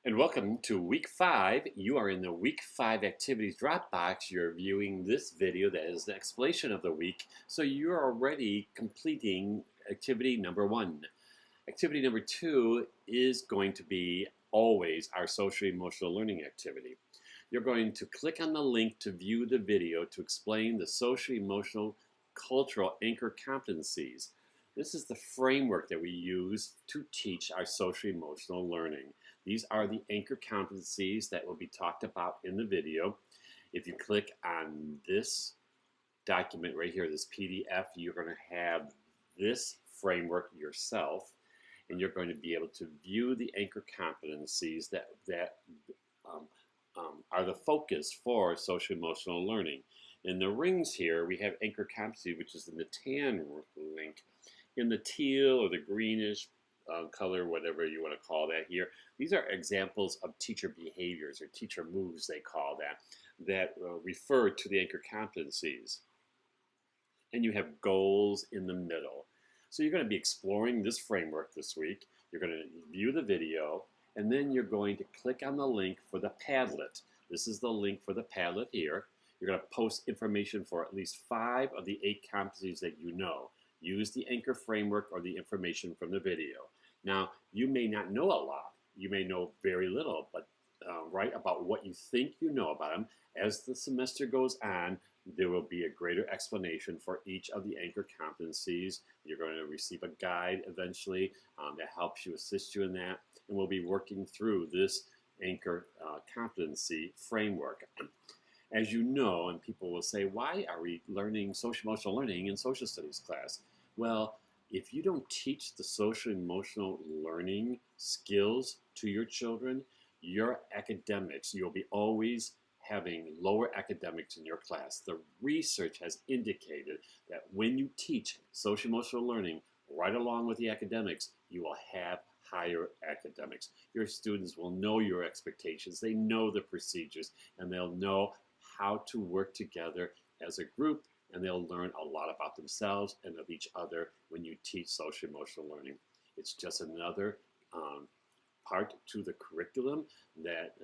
And welcome to week 5. You are in the week 5 activities Dropbox. You're viewing this video that is the explanation of the week. So you're already completing activity number 1. Activity number 2 is going to be always our social emotional learning activity. You're going to click on the link to view the video to explain the social emotional cultural anchor competencies. This is the framework that we use to teach our social emotional learning. These are the anchor competencies that will be talked about in the video. If you click on this document right here, this PDF, you're going to have this framework yourself, and you're going to be able to view the anchor competencies that are the focus for social emotional learning. In the rings here, we have anchor competency, which is in the tan link. In the teal or the greenish color, whatever you want to call that here, these are examples of teacher behaviors or teacher moves, they call that refer to the anchor competencies. And you have goals in the middle. So you're going to be exploring this framework this week. You're going to view the video, and then you're going to click on the link for the Padlet. This is the link for the Padlet here. You're going to post information for at least 5 of the 8 competencies that you know. Use the anchor framework or the information from the video. Now, you may not know a lot. You may know very little, but write about what you think you know about them. As the semester goes on, there will be a greater explanation for each of the anchor competencies. You're going to receive a guide eventually that helps you, assist you in that. And we'll be working through this anchor competency framework. As you know, and people will say, why are we learning social emotional learning in social studies class? Well, if you don't teach the social emotional learning skills to your children, your academics, you'll be always having lower academics in your class. The research has indicated that when you teach social emotional learning right along with the academics, you will have higher academics. Your students will know your expectations, they know the procedures, and they'll know how to work together as a group, and they'll learn a lot about themselves and of each other when you teach social emotional learning. It's just another part to the curriculum that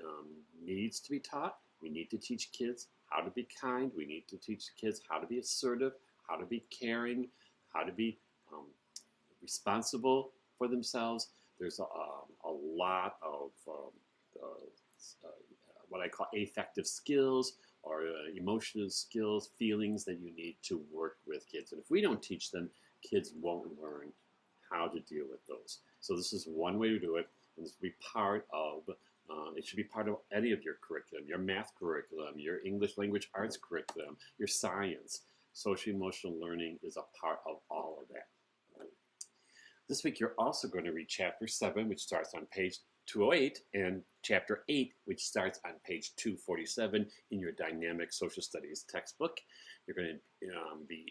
needs to be taught. We need to teach kids how to be kind. We need to teach kids how to be assertive, how to be caring, how to be responsible for themselves. There's a lot of what I call affective skills or emotional skills, feelings that you need to work with kids. And if we don't teach them, kids won't learn how to deal with those. So this is one way to do it, and this will be part of, it should be part of any of your curriculum, your math curriculum, your English language arts curriculum, your science. Social emotional learning is a part of all of that. This week you're also going to read Chapter 7, which starts on page 208, and Chapter 8, which starts on page 247 in your Dynamic Social Studies textbook. You're going to the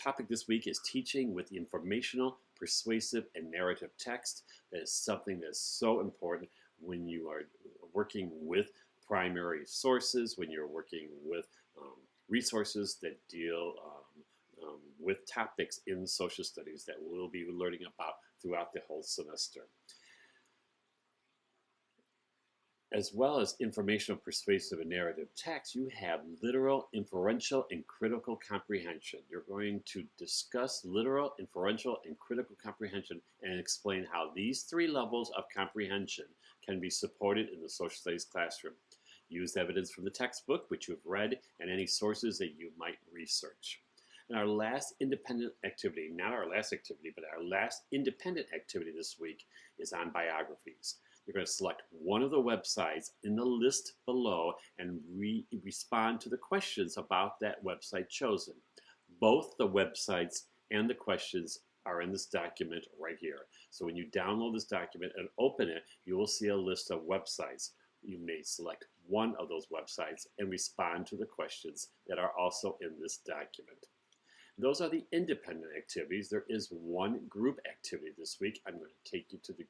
topic this week is teaching with informational, persuasive, and narrative text. That is something that's so important when you are working with primary sources, when you're working with resources that deal with topics in social studies that we'll be learning about throughout the whole semester. As well as informational, persuasive, and narrative text, you have literal, inferential, and critical comprehension. You're going to discuss literal, inferential, and critical comprehension and explain how these 3 levels of comprehension can be supported in the social studies classroom. Use evidence from the textbook, which you've read, and any sources that you might research. And our last independent activity, not our last activity, but our last independent activity this week is on biographies. You're going to select one of the websites in the list below and respond to the questions about that website chosen. Both the websites and the questions are in this document right here. So when you download this document and open it, you will see a list of websites. You may select one of those websites and respond to the questions that are also in this document. Those are the independent activities. There is one group activity this week. I'm going to take you to the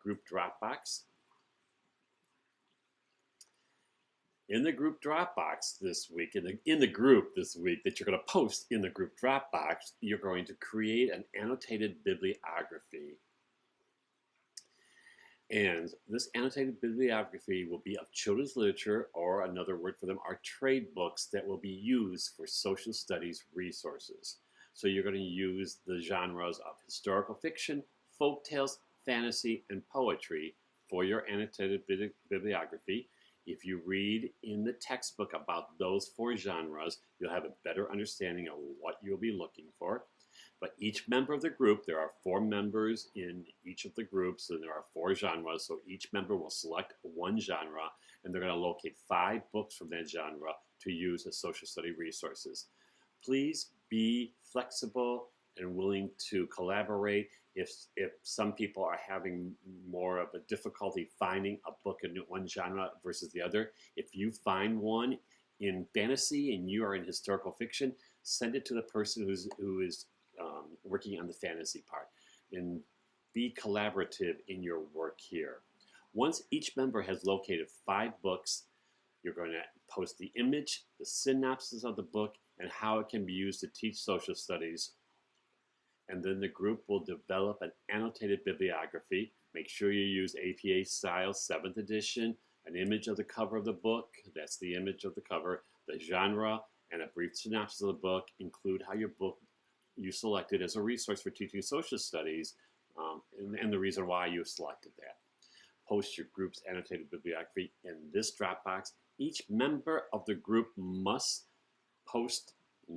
group Dropbox. In the group Dropbox this week, in the group this week that you're going to post in the group Dropbox, you're going to create an annotated bibliography. And this annotated bibliography will be of children's literature, or another word for them are trade books that will be used for social studies resources. So you're going to use the genres of historical fiction, folk tales, fantasy, and poetry for your annotated bibliography. If you read in the textbook about those four genres, you'll have a better understanding of what you'll be looking for. But each member of the group, there are 4 members in each of the groups, and there are 4 genres, so each member will select one genre, and they're going to locate 5 books from that genre to use as social study resources. Please be flexible and willing to collaborate. If some people are having more of a difficulty finding a book in one genre versus the other, if you find one in fantasy and you are in historical fiction, send it to the person who is working on the fantasy part, and be collaborative in your work here. Once each member has located 5 books, you're going to post the image, the synopsis of the book, and how it can be used to teach social studies. And then the group will develop an annotated bibliography. Make sure you use APA style 7th edition, an image of the cover of the book, that's the image of the cover, the genre, and a brief synopsis of the book. Include how your book you selected as a resource for teaching social studies, and the reason why you selected that. Post your group's annotated bibliography in this Dropbox. Each member of the group must post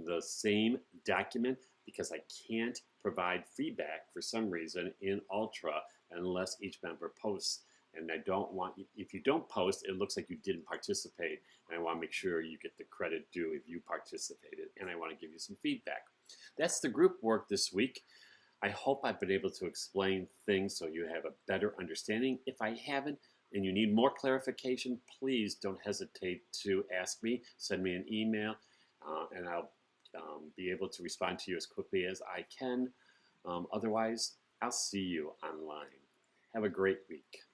the same document, because I can't provide feedback for some reason in Ultra unless each member posts. And I don't want, if you don't post, it looks like you didn't participate. And I want to make sure you get the credit due if you participated. And I want to give you some feedback. That's the group work this week. I hope I've been able to explain things so you have a better understanding. If I haven't and you need more clarification, please don't hesitate to ask me. Send me an email, and I'll be able to respond to you as quickly as I can. Otherwise, I'll see you online. Have a great week.